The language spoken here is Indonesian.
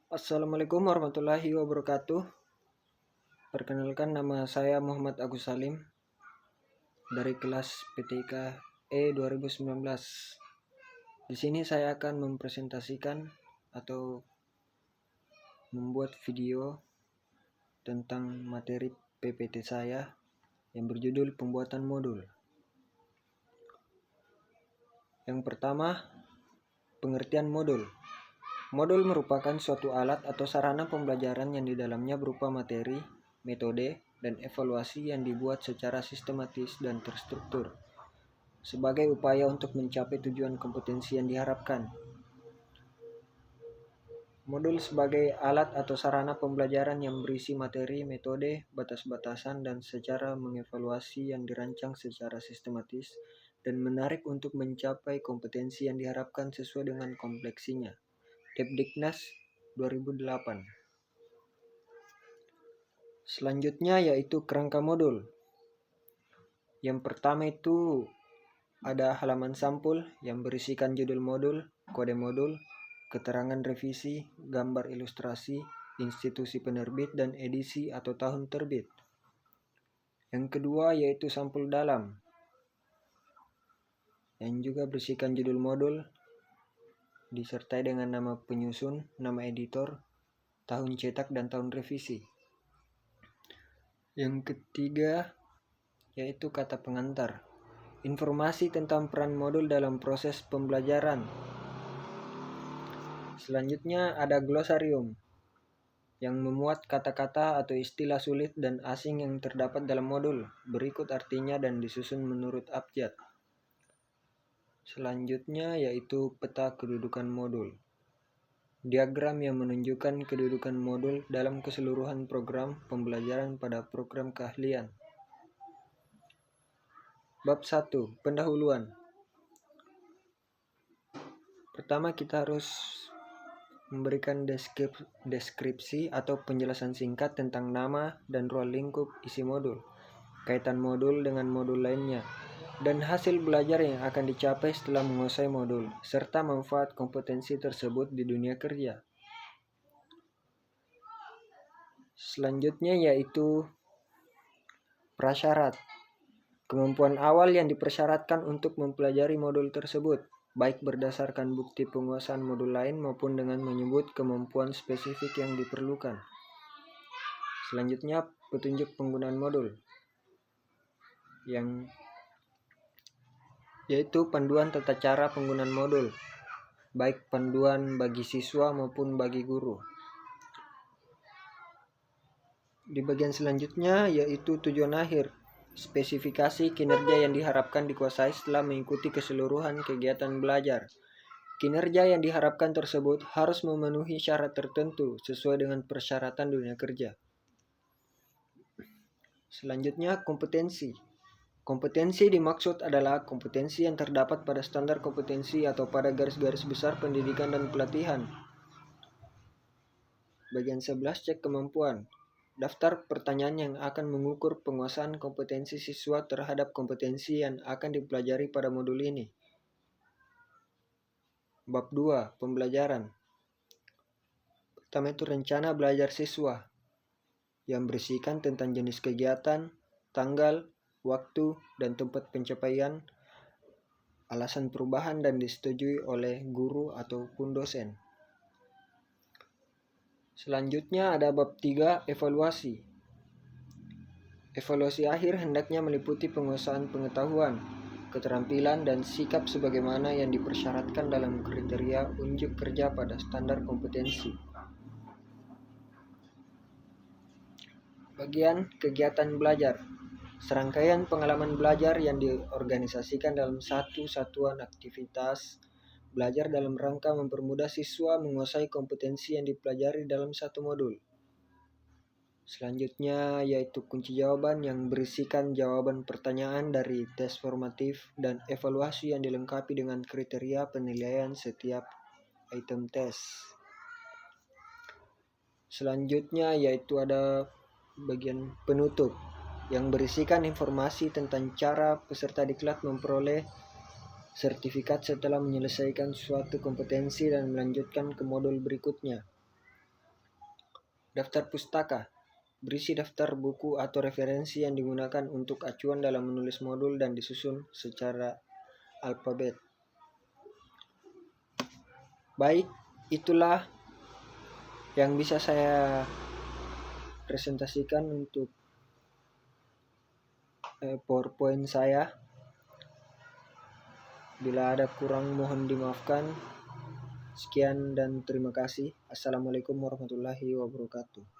Assalamualaikum warahmatullahi wabarakatuh. Perkenalkan, nama saya Muhammad Agus Salim dari kelas PTIK E 2019. Di sini saya akan mempresentasikan atau membuat video tentang materi PPT saya yang berjudul pembuatan modul. Yang pertama, pengertian modul. Modul merupakan suatu alat atau sarana pembelajaran yang di dalamnya berupa materi, metode, dan evaluasi yang dibuat secara sistematis dan terstruktur sebagai upaya untuk mencapai tujuan kompetensi yang diharapkan. Modul sebagai alat atau sarana pembelajaran yang berisi materi, metode, batas-batasan, dan secara mengevaluasi yang dirancang secara sistematis dan menarik untuk mencapai kompetensi yang diharapkan sesuai dengan kompleksinya. Depdiknas 2008. Selanjutnya yaitu kerangka modul. Yang pertama itu ada halaman sampul yang berisikan judul modul, kode modul, keterangan revisi, gambar ilustrasi, institusi penerbit, dan edisi atau tahun terbit. Yang kedua yaitu sampul dalam yang juga berisikan judul modul disertai dengan nama penyusun, nama editor, tahun cetak, dan tahun revisi. Yang ketiga yaitu kata pengantar. Informasi tentang peran modul dalam proses pembelajaran. Selanjutnya ada glosarium yang memuat kata-kata atau istilah sulit dan asing yang terdapat dalam modul. Berikut artinya dan disusun menurut abjad. Selanjutnya yaitu peta kedudukan modul. Diagram yang menunjukkan kedudukan modul dalam keseluruhan program pembelajaran pada program keahlian. Bab 1. Pendahuluan. Pertama kita harus memberikan deskripsi atau penjelasan singkat tentang nama dan ruang lingkup isi modul, kaitan modul dengan modul lainnya, dan hasil belajar yang akan dicapai setelah menguasai modul, serta manfaat kompetensi tersebut di dunia kerja. Selanjutnya yaitu prasyarat. Kemampuan awal yang dipersyaratkan untuk mempelajari modul tersebut, baik berdasarkan bukti penguasaan modul lain maupun dengan menyebut kemampuan spesifik yang diperlukan. Selanjutnya petunjuk penggunaan modul, yaitu panduan tata cara penggunaan modul, baik panduan bagi siswa maupun bagi guru. Di bagian selanjutnya yaitu tujuan akhir, spesifikasi kinerja yang diharapkan dikuasai setelah mengikuti keseluruhan kegiatan belajar. Kinerja yang diharapkan tersebut harus memenuhi syarat tertentu sesuai dengan persyaratan dunia kerja. Selanjutnya kompetensi. Kompetensi dimaksud adalah kompetensi yang terdapat pada standar kompetensi atau pada garis-garis besar pendidikan dan pelatihan. Bagian 11 cek kemampuan. Daftar pertanyaan yang akan mengukur penguasaan kompetensi siswa terhadap kompetensi yang akan dipelajari pada modul ini. Bab 2. Pembelajaran. Pertama itu rencana belajar siswa yang berisikan tentang jenis kegiatan, tanggal, waktu, dan tempat pencapaian, alasan perubahan dan disetujui oleh guru ataupun dosen. Selanjutnya ada bab 3, evaluasi. Evaluasi akhir hendaknya meliputi penguasaan pengetahuan, keterampilan, dan sikap sebagaimana yang dipersyaratkan dalam kriteria unjuk kerja pada standar kompetensi. Bagian kegiatan belajar. Serangkaian pengalaman belajar yang diorganisasikan dalam satu satuan aktivitas belajar dalam rangka mempermudah siswa menguasai kompetensi yang dipelajari dalam satu modul. Selanjutnya yaitu kunci jawaban yang berisikan jawaban pertanyaan dari tes formatif dan evaluasi yang dilengkapi dengan kriteria penilaian setiap item tes. Selanjutnya yaitu ada bagian penutup yang berisikan informasi tentang cara peserta diklat memperoleh sertifikat setelah menyelesaikan suatu kompetensi dan melanjutkan ke modul berikutnya. Daftar pustaka berisi daftar buku atau referensi yang digunakan untuk acuan dalam menulis modul dan disusun secara alfabet. Baik, itulah yang bisa saya presentasikan untuk PowerPoint saya. Bila ada kurang mohon dimaafkan. Sekian dan terima kasih. Assalamualaikum warahmatullahi wabarakatuh.